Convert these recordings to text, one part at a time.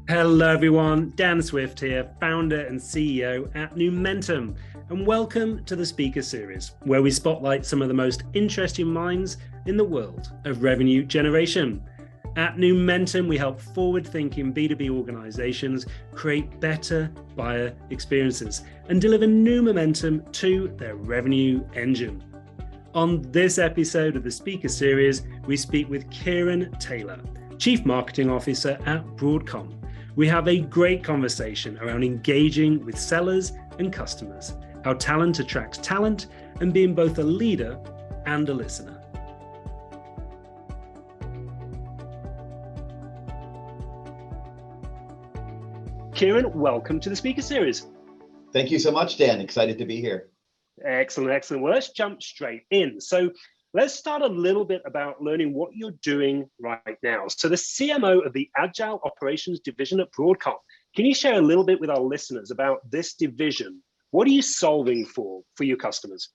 Hello everyone, Dan Swift here, founder and CEO at Numentum, and welcome to the Speaker Series, where we spotlight some of the most interesting minds in the world of revenue generation. At Numentum, we help forward-thinking B2B organizations create better buyer experiences and deliver new momentum to their revenue engine. On this episode of the Speaker Series, we speak with Kieran Taylor, Chief Marketing Officer at Broadcom. We have a great conversation around engaging with sellers and customers, how talent attracts talent, and being both a leader and a listener. Kieran, welcome to the Speaker Series. Thank you so much, Dan. Excited to be here. Excellent, excellent. Well, let's jump straight in. So let's start a little bit about learning what you're doing right now. So the CMO of the Agile Operations Division at Broadcom, can you share a little bit with our listeners about this division? What are you solving for your customers?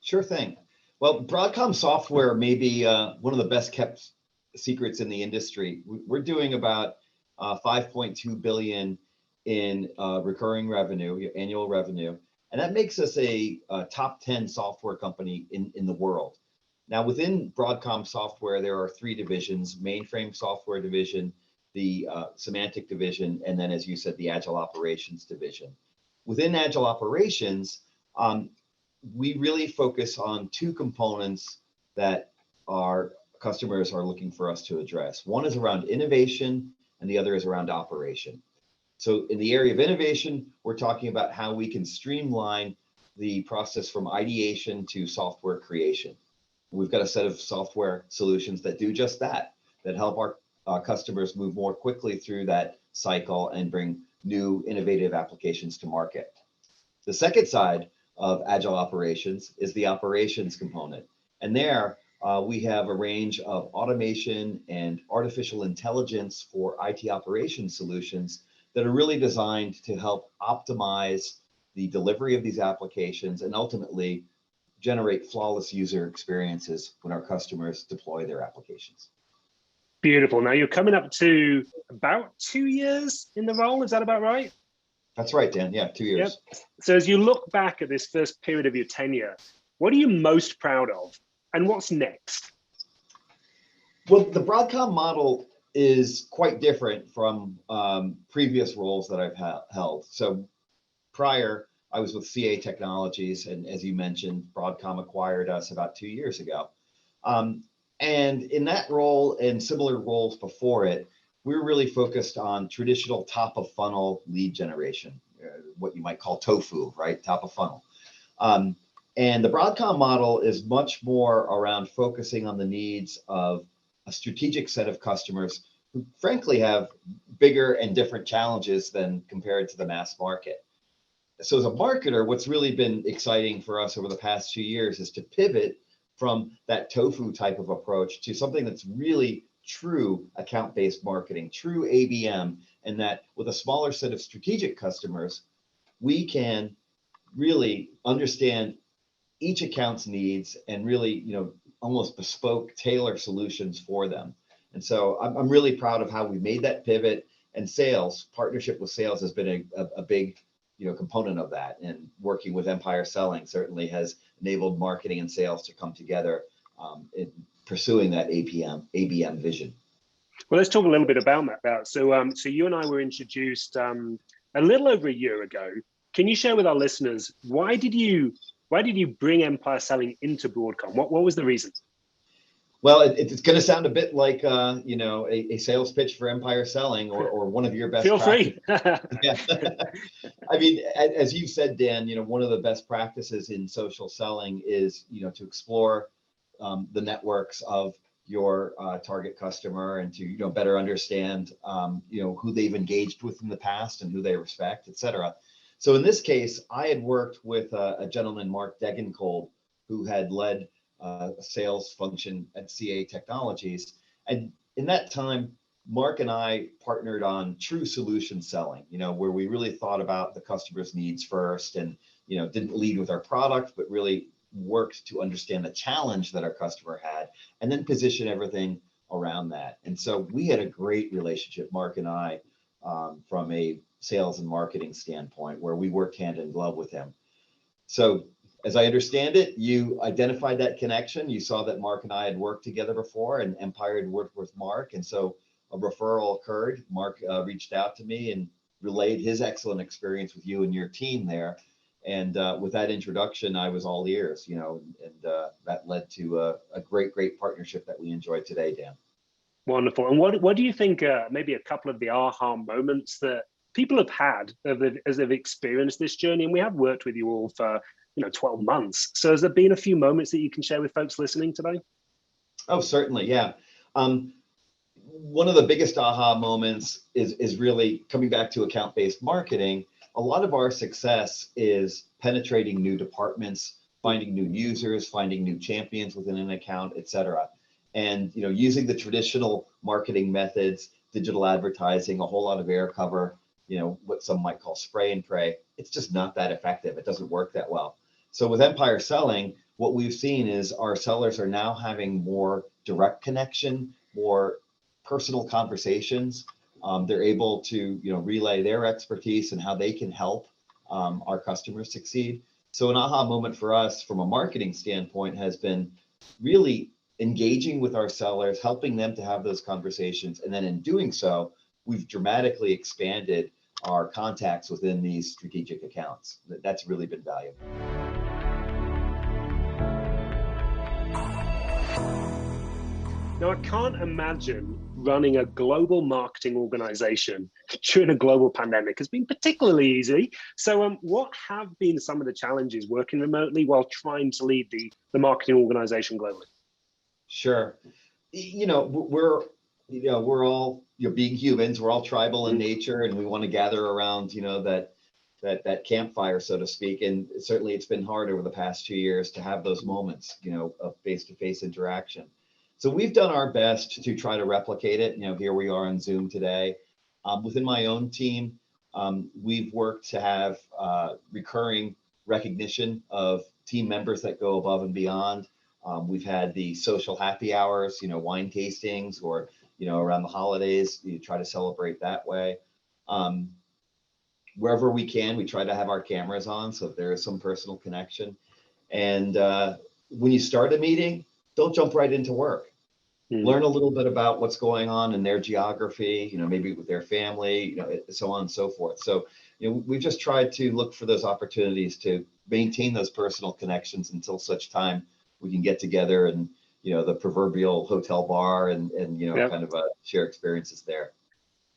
Sure thing. Well, Broadcom software may be one of the best kept secrets in the industry. We're doing about 5.2 billion in recurring revenue, annual revenue, and that makes us a top 10 software company in the world. Now, within Broadcom software, there are three divisions: mainframe software division, the semantic division, and then, as you said, the Agile Operations division. Within Agile Operations, we really focus on two components that our customers are looking for us to address. One is around innovation, and the other is around operation. So in the area of innovation, we're talking about how we can streamline the process from ideation to software creation. We've got a set of software solutions that do just that help our customers move more quickly through that cycle and bring new innovative applications to market. The second side of Agile Operations is the operations component. And there we have a range of automation and artificial intelligence for IT operations solutions that are really designed to help optimize the delivery of these applications and ultimately generate flawless user experiences when our customers deploy their applications. Beautiful. Now you're coming up to about 2 years in the role. Is that about right? That's right, Dan. Yeah, 2 years. Yep. So as you look back at this first period of your tenure, what are you most proud of and what's next? Well, the Broadcom model is quite different from previous roles that I've held. So prior, I was with CA Technologies, and as you mentioned, Broadcom acquired us about 2 years ago. And in that role and similar roles before it, we were really focused on traditional top of funnel lead generation, what you might call tofu, right? Top of funnel. And the Broadcom model is much more around focusing on the needs of a strategic set of customers who frankly have bigger and different challenges than compared to the mass market. So as a marketer, what's really been exciting for us over the past 2 years is to pivot from that tofu type of approach to something that's really true account-based marketing, true ABM, and that with a smaller set of strategic customers, we can really understand each account's needs and really, almost bespoke, tailor solutions for them. And so I'm really proud of how we made that pivot, and partnership with sales has been a big component of that, and working with Empire Selling certainly has enabled marketing and sales to come together in pursuing that ABM vision. Well, let's talk a little bit about that. So you and I were introduced a little over a year ago. Can you share with our listeners, why did you bring Empire Selling into Broadcom? What was the reason? Well, it's going to sound a bit like a sales pitch for Empire Selling or one of your best. Feel free. Yeah. I mean, as you said, Dan, one of the best practices in social selling is to explore the networks of your target customer and to better understand who they've engaged with in the past and who they respect, et cetera. So in this case, I had worked with a gentleman, Mark Degenkolb, who had led a sales function at CA Technologies. And in that time, Mark and I partnered on true solution selling, where we really thought about the customer's needs first and, didn't lead with our product, but really worked to understand the challenge that our customer had and then position everything around that. And so we had a great relationship, Mark and I, from a sales and marketing standpoint, where we worked hand in glove with him. So as I understand it, you identified that connection. You saw that Mark and I had worked together before, and Empire had worked with Mark. And so a referral occurred. Mark reached out to me and relayed his excellent experience with you and your team there. And with that introduction, I was all ears, and that led to a great partnership that we enjoy today, Dan. Wonderful. And what do you think, maybe a couple of the aha moments that people have had as they've experienced this journey? And we have worked with you all for 12 months. So has there been a few moments that you can share with folks listening today? Oh, certainly, yeah. One of the biggest aha moments is really coming back to account-based marketing. A lot of our success is penetrating new departments, finding new users, finding new champions within an account, et cetera. And using the traditional marketing methods, digital advertising, a whole lot of air cover, what some might call spray and pray, it's just not that effective. It doesn't work that well. So with Empire Selling, what we've seen is our sellers are now having more direct connection, more personal conversations. They're able to relay their expertise and how they can help our customers succeed. So an aha moment for us from a marketing standpoint has been really engaging with our sellers, helping them to have those conversations. And then in doing so, we've dramatically expanded our contacts within these strategic accounts. That's really been valuable. Now, I can't imagine running a global marketing organization during a global pandemic has been particularly easy. So what have been some of the challenges working remotely while trying to lead the marketing organization globally? Sure. We're all being humans, we're all tribal in nature, and we want to gather around, that campfire, so to speak. And certainly it's been hard over the past 2 years to have those moments, of face-to-face interaction. So we've done our best to try to replicate it. Here we are on Zoom today. Within my own team, we've worked to have recurring recognition of team members that go above and beyond. We've had the social happy hours, wine tastings, or, around the holidays, you try to celebrate that way. Wherever we can, we try to have our cameras on, so there is some personal connection. And when you start a meeting, don't jump right into work. Learn a little bit about what's going on in their geography, maybe with their family, so on and so forth. So, we've just tried to look for those opportunities to maintain those personal connections until such time we can get together and, the proverbial hotel bar and kind of share experiences there.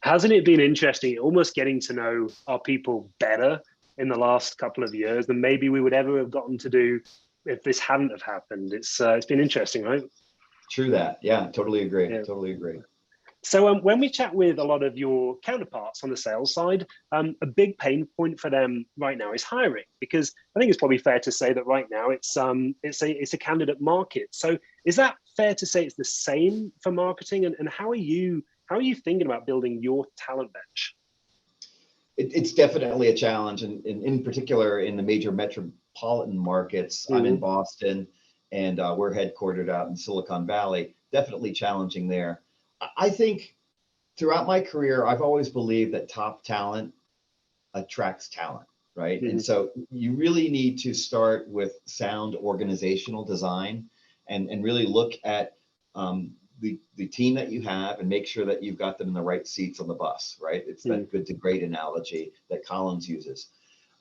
Hasn't it been interesting, almost getting to know our people better in the last couple of years than maybe we would ever have gotten to do if this hadn't have happened? It's been interesting, right? True that. Yeah, totally agree. Yeah. Totally agree. So when we chat with a lot of your counterparts on the sales side, a big pain point for them right now is hiring, because I think it's probably fair to say that right now it's a candidate market. So is that fair to say it's the same for marketing? And how are you thinking about building your talent bench? It's definitely a challenge, and in particular in the major metropolitan markets. I'm in Boston, and we're headquartered out in Silicon Valley. Definitely challenging there. I think throughout my career, I've always believed that top talent attracts talent, right? And so you really need to start with sound organizational design and really look at the team that you have and make sure that you've got them in the right seats on the bus, right? It's that good to great analogy that Collins uses.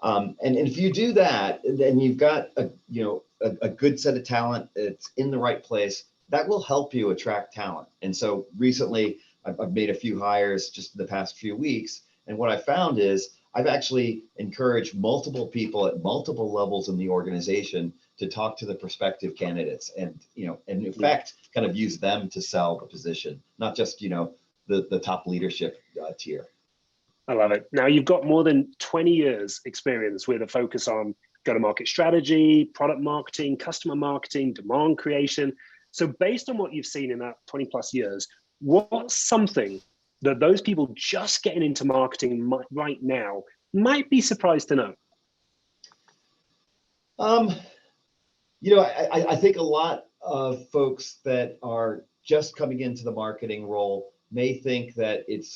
And if you do that, then you've got a good set of talent. It's in the right place. That will help you attract talent. And so recently, I've made a few hires just in the past few weeks. And what I found is I've actually encouraged multiple people at multiple levels in the organization to talk to the prospective candidates and, in effect, kind of use them to sell the position, not just, the top leadership tier. I love it. Now, you've got more than 20 years experience with a focus on go-to-market strategy, product marketing, customer marketing, demand creation. So based on what you've seen in that 20 plus years, what's something that those people just getting into marketing right now might be surprised to know? I think a lot of folks that are just coming into the marketing role may think that it's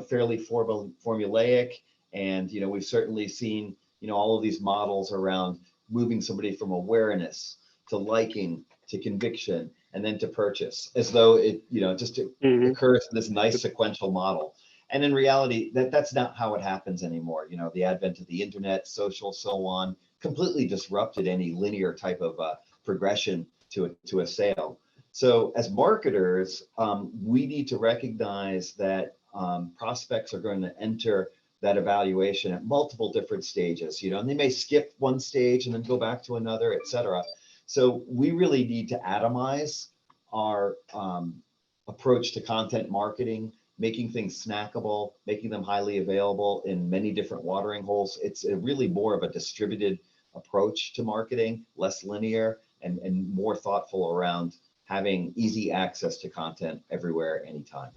fairly formulaic, and we've certainly seen all of these models around moving somebody from awareness to liking to conviction and then to purchase, as though it just occurs in this nice sequential model. And in reality, that's not how it happens anymore. The advent of the internet, social, so on, completely disrupted any linear type of progression to a sale. So as marketers, we need to recognize that prospects are going to enter that evaluation at multiple different stages, and they may skip one stage and then go back to another, et cetera. So we really need to atomize our approach to content marketing, making things snackable, making them highly available in many different watering holes. It's really more of a distributed approach to marketing, less linear and more thoughtful around having easy access to content everywhere, anytime.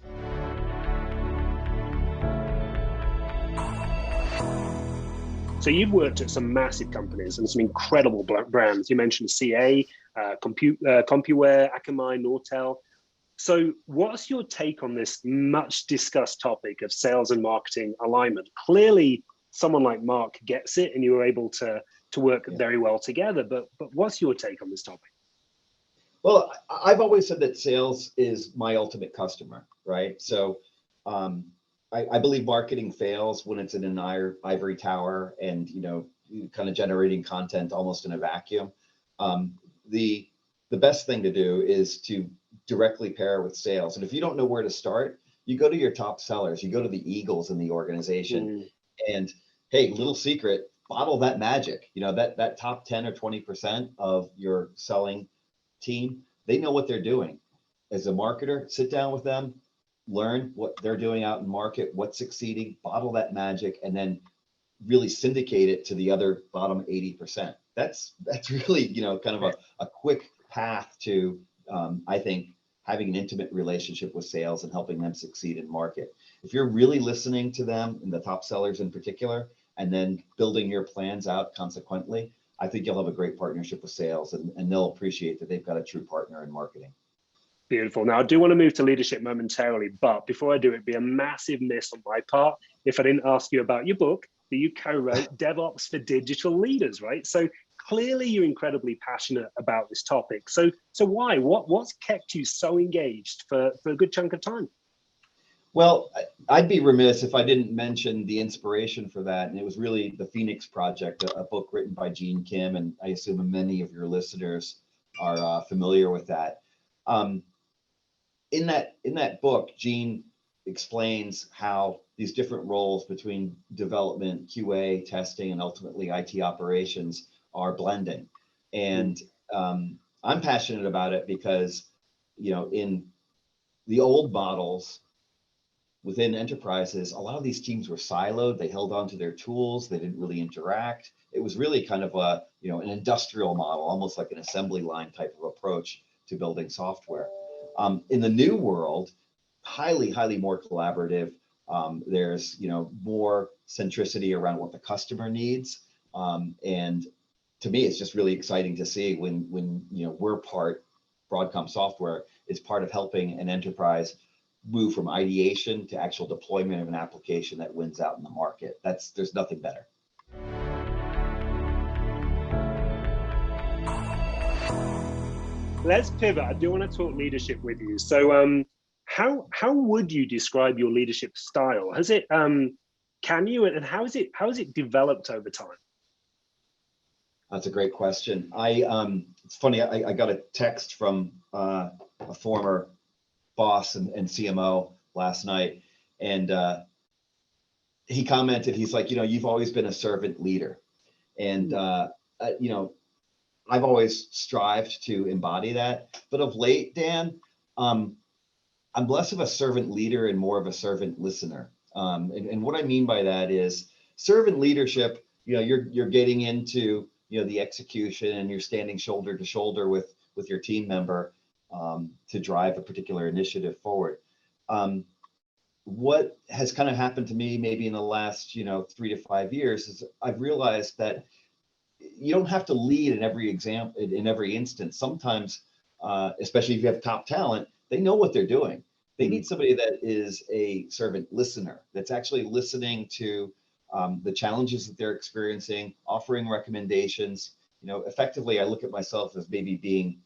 So you've worked at some massive companies and some incredible brands. You mentioned CA, CompuWare, Akamai, Nortel. So what's your take on this much discussed topic of sales and marketing alignment? Clearly, someone like Mark gets it and you were able to work very well together, but what's your take on this topic? Well, I've always said that sales is my ultimate customer, right? So I believe marketing fails when it's in an ivory tower and, kind of generating content almost in a vacuum. The best thing to do is to directly pair with sales. And if you don't know where to start, you go to your top sellers, you go to the eagles in the organization. And hey, little secret, bottle that magic. That top 10 or 20% of your selling team, they know what they're doing. As a marketer, sit down with them, learn what they're doing out in market, what's succeeding, bottle that magic, and then really syndicate it to the other bottom 80%. That's really, kind of a quick path to, I think, having an intimate relationship with sales and helping them succeed in market. If you're really listening to them, and the top sellers in particular, and then building your plans out consequently, I think you'll have a great partnership with sales, and they'll appreciate that they've got a true partner in marketing. Beautiful. Now, I do want to move to leadership momentarily, but before I do, it'd be a massive miss on my part if I didn't ask you about your book that you co-wrote, DevOps for Digital Leaders, right? So clearly you're incredibly passionate about this topic. So why? What's kept you so engaged for a good chunk of time? Well, I'd be remiss if I didn't mention the inspiration for that. And it was really the Phoenix Project, a book written by Gene Kim. And I assume many of your listeners are familiar with that. In that book, Gene explains how these different roles between development, QA, testing, and ultimately IT operations are blending. And I'm passionate about it because, in the old models, within enterprises, a lot of these teams were siloed. They held on to their tools. They didn't really interact. It was really kind of an industrial model, almost like an assembly line type of approach to building software. In the new world, highly more collaborative. There's, more centricity around what the customer needs. And to me, it's just really exciting to see when Broadcom software is part of helping an enterprise move from ideation to actual deployment of an application that wins out in the market. There's nothing better. Let's pivot. I do want to talk leadership with you. So how would you describe your leadership style? Has it can you, and how is it developed over time? That's a great question. It's funny, I got a text from a former boss and CMO last night, and he commented, he's like, you've always been a servant leader. And, I've always strived to embody that. But of late, Dan, I'm less of a servant leader and more of a servant listener. And what I mean by that is servant leadership, you're getting into, the execution, and you're standing shoulder to shoulder with your team member to drive a particular initiative forward. What has kind of happened to me maybe in the last 3 to 5 years is I've realized that you don't have to lead in every instance. Sometimes, especially if you have top talent, they know what they're doing. They need somebody that is a servant listener, that's actually listening to the challenges that they're experiencing, offering recommendations. Effectively, I look at myself as maybe being,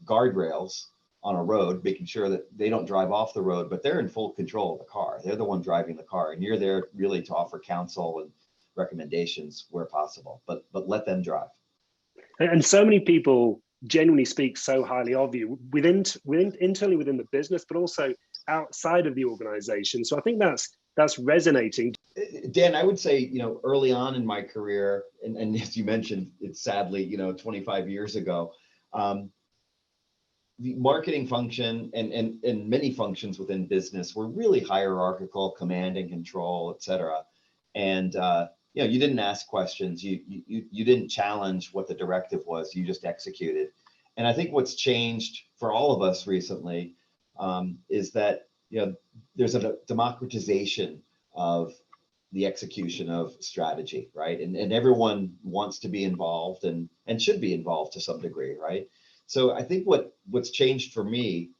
guardrails on a road, making sure that they don't drive off the road, but they're in full control of the car. They're the one driving the car, and you're there really to offer counsel and recommendations where possible, but let them drive. And so many people genuinely speak so highly of you internally within the business, but also outside of the organization. So I think that's resonating. Dan, I would say, early on in my career, and as you mentioned, it's sadly, 25 years ago, the marketing function and many functions within business were really hierarchical, command and control, et cetera. And, you didn't ask questions. You didn't challenge what the directive was. You just executed. And I think what's changed for all of us recently is that, there's a democratization of the execution of strategy, right? And everyone wants to be involved and should be involved to some degree, right? So I think what's changed for me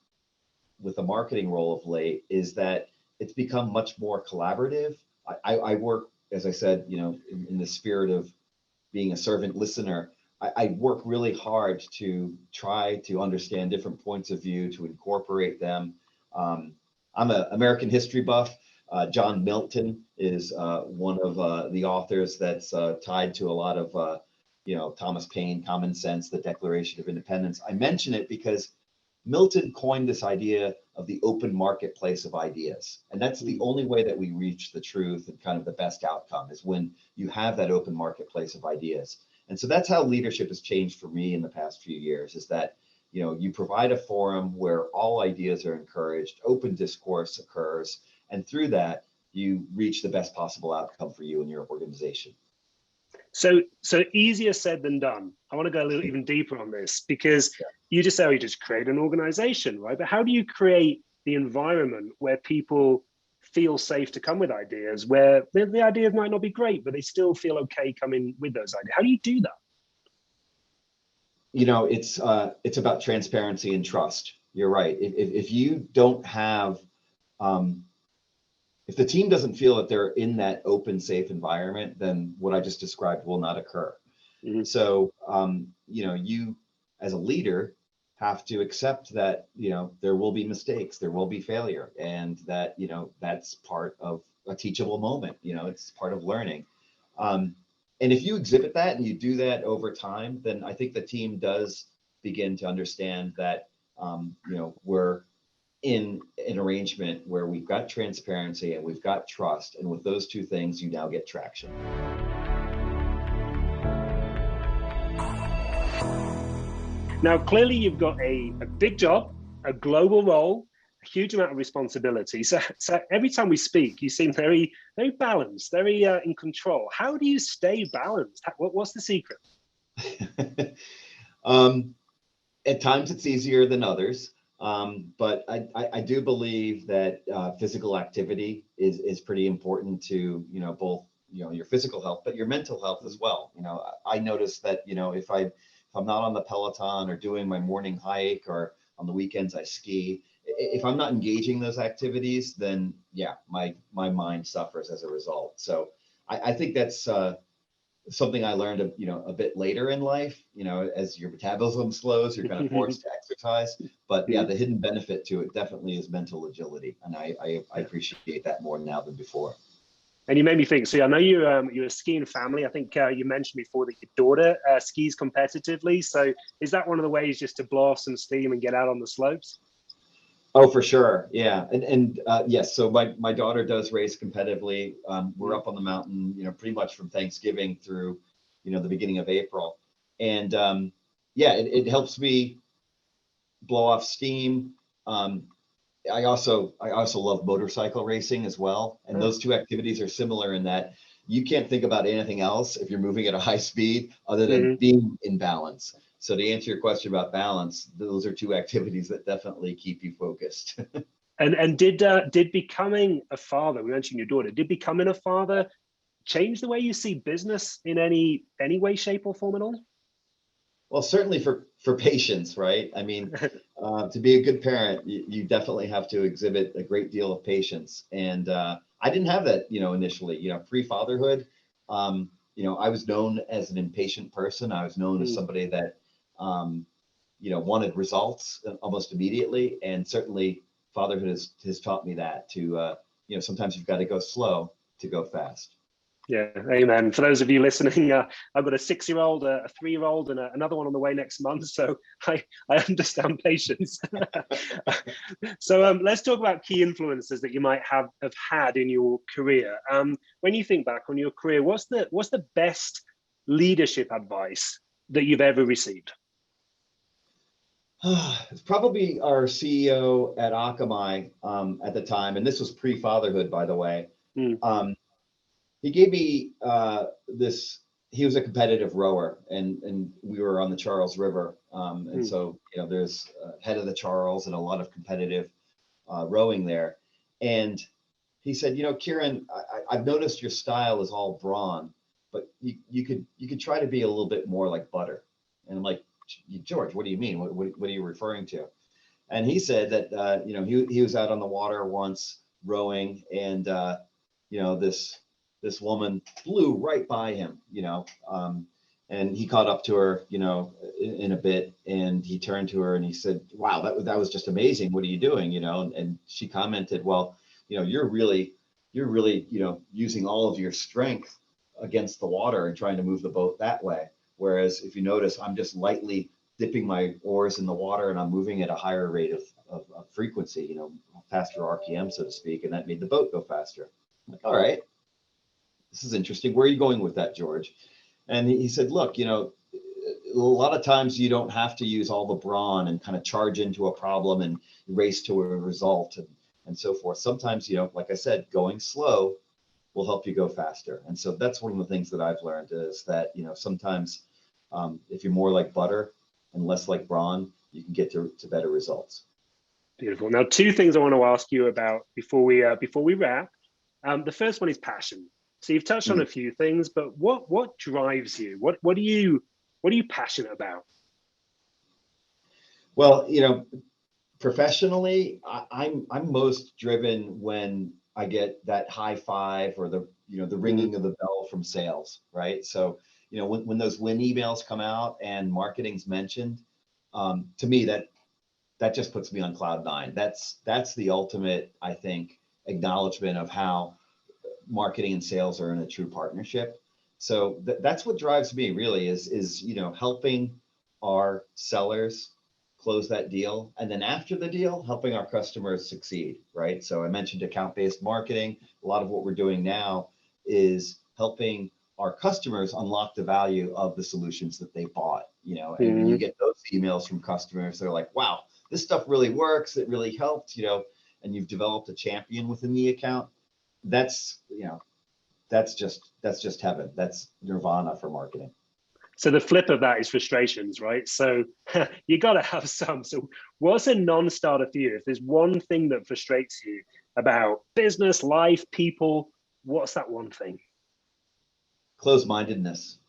with the marketing role of late is that it's become much more collaborative. I work, as I said, in the spirit of being a servant listener. I work really hard to try to understand different points of view, to incorporate them. I'm an American history buff. John Milton is one of the authors that's tied to a lot of, Thomas Paine, Common Sense, the Declaration of Independence. I mention it because Milton coined this idea of the open marketplace of ideas. And that's the only way that we reach the truth and kind of the best outcome is when you have that open marketplace of ideas. And so that's how leadership has changed for me in the past few years, is that, you provide a forum where all ideas are encouraged, open discourse occurs, and through that, you reach the best possible outcome for you and your organization. So easier said than done. I want to go a little even deeper on this because you just say, you just create an organization, right? But how do you create the environment where people feel safe to come with ideas, where the ideas might not be great, but they still feel okay coming with those ideas? How do you do that? It's about transparency and trust. You're right. If you don't have, if the team doesn't feel that they're in that open, safe environment, then what I just described will not occur. Mm-hmm. So, you as a leader have to accept that, there will be mistakes, there will be failure, and that, that's part of a teachable moment. It's part of learning. And if you exhibit that and you do that over time, then I think the team does begin to understand that, we're in an arrangement where we've got transparency and we've got trust. And with those two things, you now get traction. Now, clearly you've got a big job, a global role, a huge amount of responsibility. So every time we speak, you seem very, very balanced, very in control. How do you stay balanced? What's the secret? At times it's easier than others. But I do believe that physical activity is pretty important to, both, your physical health, but your mental health as well. I notice that, if I'm not on the Peloton or doing my morning hike, or on the weekends I ski, if I'm not engaging those activities, then my mind suffers as a result. So I think that's something I learned, a bit later in life, as your metabolism slows, you're kind of forced to exercise. But the hidden benefit to it definitely is mental agility. And I appreciate that more now than before. And you made me think, so I know you're a skiing family. I think you mentioned before that your daughter skis competitively. So is that one of the ways just to blow off some steam and get out on the slopes? Oh, for sure. Yeah. And yes, so my daughter does race competitively. We're up on the mountain, pretty much from Thanksgiving through, the beginning of April. And it helps me blow off steam. I also love motorcycle racing as well. And those two activities are similar in that you can't think about anything else if you're moving at a high speed other than being in balance. So to answer your question about balance, those are two activities that definitely keep you focused. And did becoming a father, we mentioned your daughter, did becoming a father change the way you see business in any way, shape, or form at all? Well, certainly for patience, right? I mean, to be a good parent, you definitely have to exhibit a great deal of patience. And I didn't have that, initially, pre-fatherhood. I was known as an impatient person. I was known as somebody that, wanted results almost immediately. And certainly fatherhood has taught me that to, sometimes you've got to go slow to go fast. Yeah, amen. For those of you listening, I've got a 6-year-old, a 3-year-old, and another one on the way next month. So I understand patience. So let's talk about key influences that you might have had in your career. When you think back on your career, what's the best leadership advice that you've ever received? It's probably our CEO at Akamai at the time, and this was pre-fatherhood, by the way. He gave me this. He was a competitive rower, and we were on the Charles River, and so there's head of the Charles and a lot of competitive rowing there. And he said, Kieran, I've noticed your style is all brawn, but you could try to be a little bit more like butter. And I'm like, George, what do you mean? What are you referring to? And he said that he was out on the water once rowing, and this woman flew right by him, and he caught up to her, in a bit, and he turned to her and he said, wow, that was just amazing. What are you doing? And she commented, well, you're really, using all of your strength against the water and trying to move the boat that way. Whereas if you notice, I'm just lightly dipping my oars in the water and I'm moving at a higher rate of frequency, faster RPM, so to speak. And that made the boat go faster. I'm like, all right. This is interesting. Where are you going with that, George? And he said, look, a lot of times you don't have to use all the brawn and kind of charge into a problem and race to a result and so forth. Sometimes, like I said, going slow will help you go faster. And so that's one of the things that I've learned is that, sometimes if you're more like butter and less like brawn, you can get to better results. Beautiful. Now, 2 things I want to ask you about before we wrap. The first one is passion. So you've touched on a few things, but what drives you? What are you passionate about? Well, professionally, I'm most driven when I get that high five or the ringing of the bell from sales, right? So when those win emails come out and marketing's mentioned, to me that just puts me on cloud 9. That's the ultimate, I think, acknowledgement of how marketing and sales are in a true partnership. So that's what drives me really is helping our sellers close that deal, and then after the deal, helping our customers succeed, right? So I mentioned account-based marketing. A lot of what we're doing now is helping our customers unlock the value of the solutions that they bought, and when you get those emails from customers, they're like, wow, this stuff really works, it really helped, and you've developed a champion within the account. That's just heaven. That's nirvana for marketing. So the flip of that is frustrations, right? So you got to have some. So what's a non-starter for you? If there's one thing that frustrates you about business, life, people, what's that one thing? Closed-mindedness.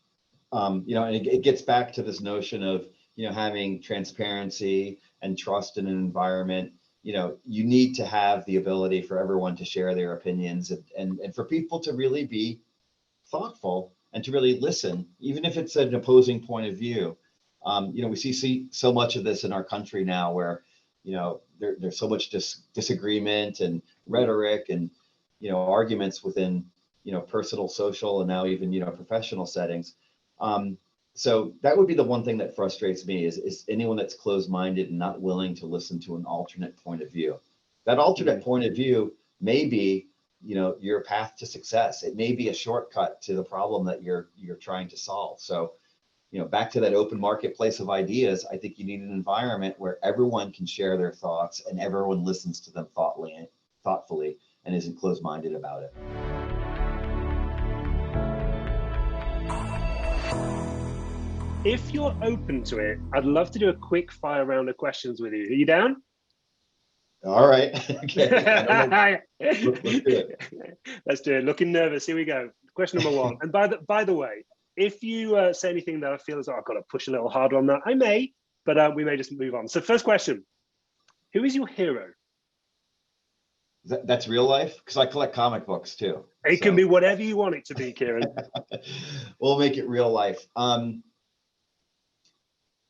And it gets back to this notion of, having transparency and trust in an environment. You need to have the ability for everyone to share their opinions and for people to really be thoughtful and to really listen, even if it's an opposing point of view. We see so much of this in our country now where, there's so much disagreement and rhetoric and, arguments within, personal, social, and now even, professional settings. So that would be the one thing that frustrates me is anyone that's closed-minded and not willing to listen to an alternate point of view. That alternate point of view may be, your path to success. It may be a shortcut to the problem that you're trying to solve. So, back to that open marketplace of ideas, I think you need an environment where everyone can share their thoughts and everyone listens to them thoughtfully and isn't closed-minded about it. If you're open to it, I'd love to do a quick fire round of questions with you. Are you down? All right. Okay. Let's do it. Let's do it. Looking nervous. Here we go. Question number 1. And by the way, if you say anything that I feel as though I've got to push a little harder on that, I may, but we may just move on. So first question, who is your hero? That's real life? Because I collect comic books too. It can be whatever you want it to be, Kieran. We'll make it real life.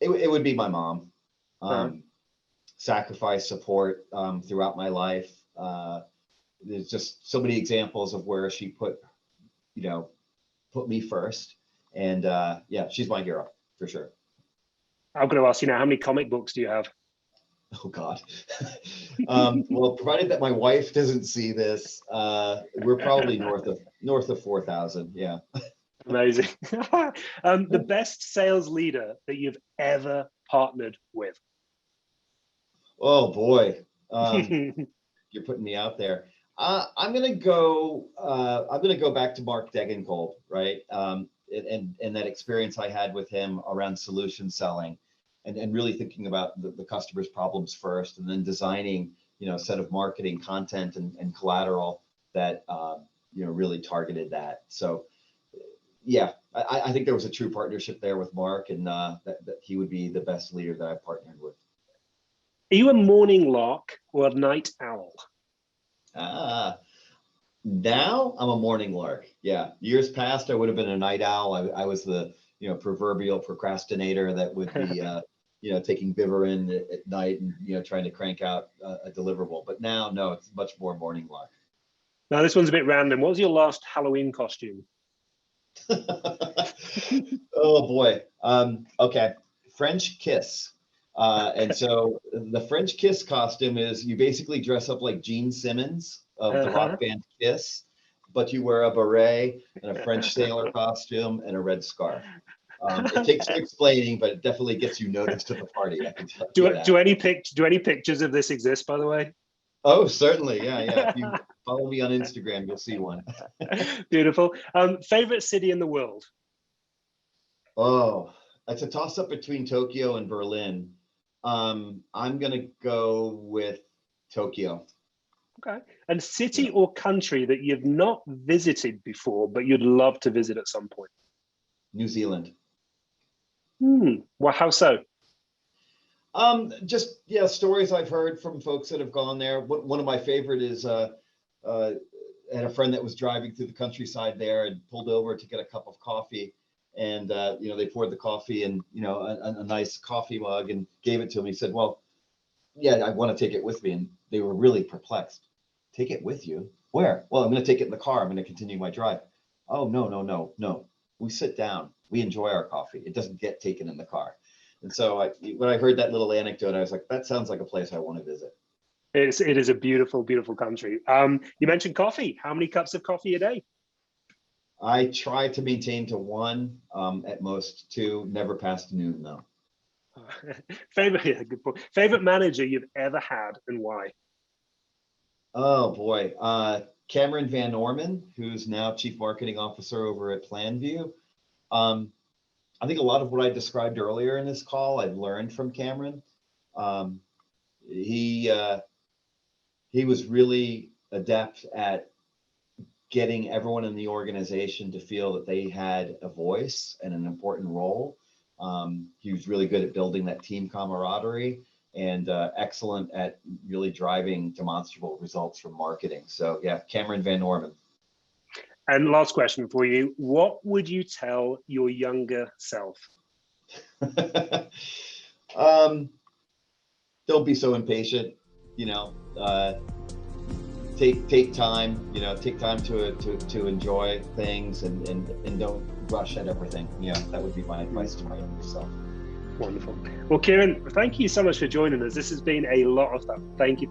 It would be my mom. Sacrifice, support throughout my life. There's just so many examples of where she put me first. And yeah, she's my hero for sure. I'm going to ask you now, how many comic books do you have? Oh God. Well, provided that my wife doesn't see this, we're probably north of 4,000. Yeah. Amazing. The best sales leader that you've ever partnered with? Oh boy. You're putting me out there. I'm gonna go back to Mark Degenkolb, right? And that experience I had with him around solution selling. And really thinking about the customer's problems first, and then designing, a set of marketing content and collateral that, really targeted that. So, yeah, I think there was a true partnership there with Mark, and that he would be the best leader that I partnered with. Are you a morning lark or a night owl? Now I'm a morning lark. Yeah, years past I would have been a night owl. I was the proverbial procrastinator that would be taking Vivarin at night and trying to crank out a deliverable. But now, no, it's much more morning lark. Now this one's a bit random. What was your last Halloween costume? Oh boy. Okay, French kiss. And so the French kiss costume is you basically dress up like Gene Simmons of the rock band Kiss, but you wear a beret and a French sailor costume and a red scarf. It takes some explaining, but it definitely gets you noticed at the party. I can tell you that. Do any pictures of this exist, by the way? Oh, certainly. Yeah. If you follow me on Instagram, you'll see one. Beautiful. Favorite city in the world? Oh, it's a toss-up between Tokyo and Berlin. I'm gonna go with Tokyo. Okay. And city or country that you've not visited before, but you'd love to visit at some point? New Zealand. Well, how so? Just stories I've heard from folks that have gone there. One of my favorite is I had a friend that was driving through the countryside there and pulled over to get a cup of coffee, and they poured the coffee in a nice coffee mug and gave it to him. He said, "Well, yeah, I want to take it with me," and they were really perplexed. Take it with you? Where? Well, I'm going to take it in the car. I'm going to continue my drive. Oh, no. We sit down. We enjoy our coffee. It doesn't get taken in the car. And so when I heard that little anecdote, I was like, that sounds like a place I want to visit. It is a beautiful, beautiful country. You mentioned coffee. How many cups of coffee a day? I try to maintain to one, at most two, never past noon though. Favorite manager you've ever had and why? Oh boy. Cameron Van Orman, who's now Chief Marketing Officer over at PlanView. I think a lot of what I described earlier in this call, I've learned from Cameron. He was really adept at getting everyone in the organization to feel that they had a voice and an important role. He was really good at building that team camaraderie and excellent at really driving demonstrable results from marketing. So yeah, Cameron Van Orman. And last question for you. What would you tell your younger self? Don't be so impatient, take time, take time to enjoy things and don't rush at everything. That would be my advice to my younger self. Wonderful. Well, Kieran, thank you so much for joining us. This has been a lot of fun. Thank you.